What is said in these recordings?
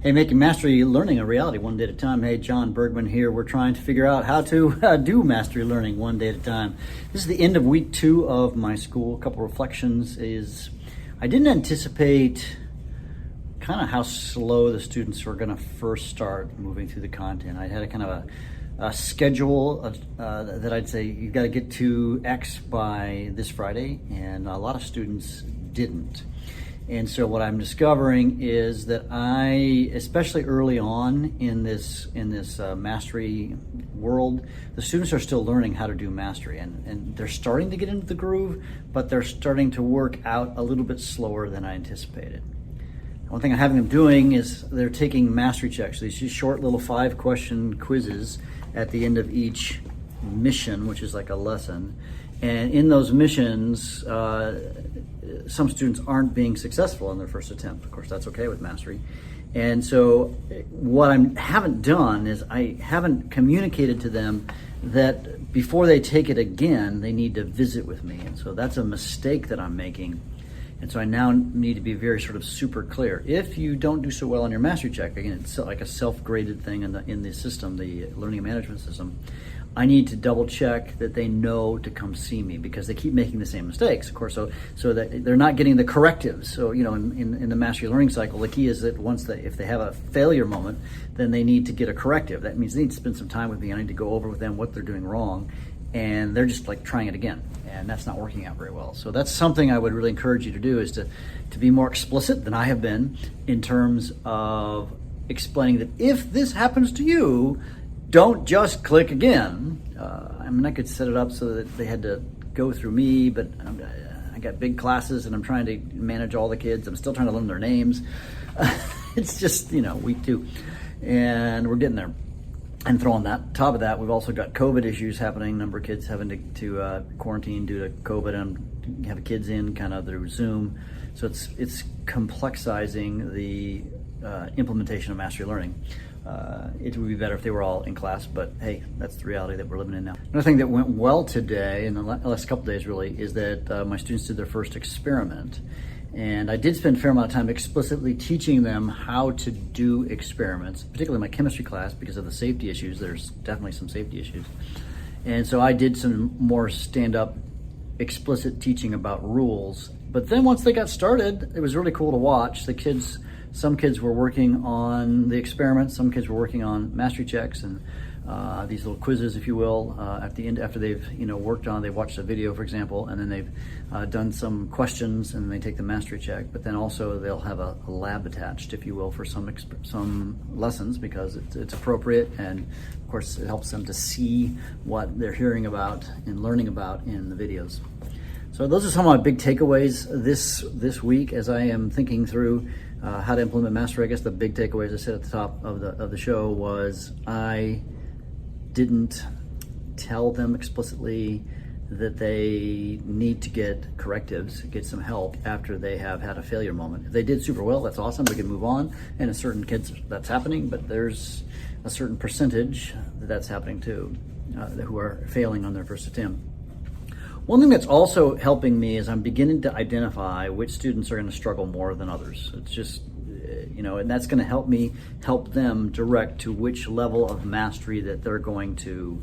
Hey, making mastery learning a reality one day at a time. Hey, John Bergman here. We're trying to figure out how to do mastery learning one day at a time. This is the end of week 2 of my school. A couple reflections is I didn't anticipate kind of how slow the students were going to first start moving through the content. I had a kind of a schedule that I'd say you've got to get to X by this Friday, and a lot of students didn't. And so what I'm discovering is that especially early on in this mastery world, the students are still learning how to do mastery, and they're starting to get into the groove, but they're starting to work out a little bit slower than I anticipated. One thing I'm having them doing is they're taking mastery checks, these short little 5-question quizzes at the end of each mission, which is like a lesson. And in those missions, some students aren't being successful in their first attempt. Of course, that's okay with mastery. And so what I haven't done is I haven't communicated to them that before they take it again, they need to visit with me. And so that's a mistake that I'm making. And so I now need to be very sort of super clear. If you don't do so well on your mastery check, again, it's like a self-graded thing in the system, the learning management system, I need to double check that they know to come see me, because they keep making the same mistakes, of course, so that they're not getting the correctives. So, in the mastery learning cycle, the key is that if they have a failure moment, then they need to get a corrective. That means they need to spend some time with me. I need to go over with them what they're doing wrong, and they're just like trying it again, and that's not working out very well. So that's something I would really encourage you to do, is to be more explicit than I have been in terms of explaining that if this happens to you, don't just click again. I could set it up so that they had to go through me, but I got big classes and I'm trying to manage all the kids. I'm still trying to learn their names. It's just, week 2, and we're getting there. And throw on top of that, we've also got COVID issues happening. A number of kids having to quarantine due to COVID, and have kids in kind of through Zoom. So it's complexizing the implementation of mastery learning. It would be better if they were all in class, but hey, that's the reality that we're living in now. Another thing that went well today, in the last couple days really, is that my students did their first experiment. And I did spend a fair amount of time explicitly teaching them how to do experiments, particularly my chemistry class, because of the safety issues. There's definitely some safety issues. And so I did some more stand-up explicit teaching about rules. But then once they got started, it was really cool to watch. Some kids were working on the experiments, some kids were working on mastery checks and these little quizzes, if you will, at the end, after they've worked on, they've watched a video, for example, and then they've done some questions, and they take the mastery check. But then also they'll have a lab attached, if you will, for some lessons, because it's appropriate, and of course it helps them to see what they're hearing about and learning about in the videos. So those are some of my big takeaways this week as I am thinking through how to implement mastery. I guess the big takeaways I said at the top of the show was I didn't tell them explicitly that they need to get correctives, get some help after they have had a failure moment. If they did super well, that's awesome, we can move on. And in certain kids that's happening, but there's a certain percentage that's happening too, who are failing on their first attempt. One thing that's also helping me is I'm beginning to identify which students are going to struggle more than others. It's just, and that's going to help me help them direct to which level of mastery that they're going to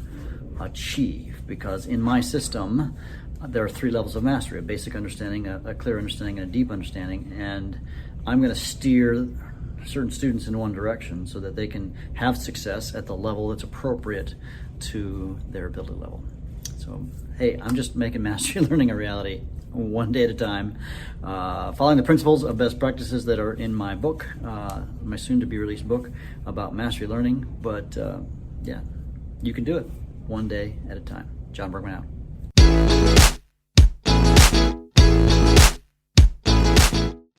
achieve. Because in my system, there are 3 levels of mastery: a basic understanding, a clear understanding, and a deep understanding. And I'm going to steer certain students in one direction so that they can have success at the level that's appropriate to their ability level. So, hey, I'm just making mastery learning a reality one day at a time, following the principles of best practices that are in my book, my soon-to-be-released book about mastery learning. But, yeah, you can do it one day at a time. John Bergman out.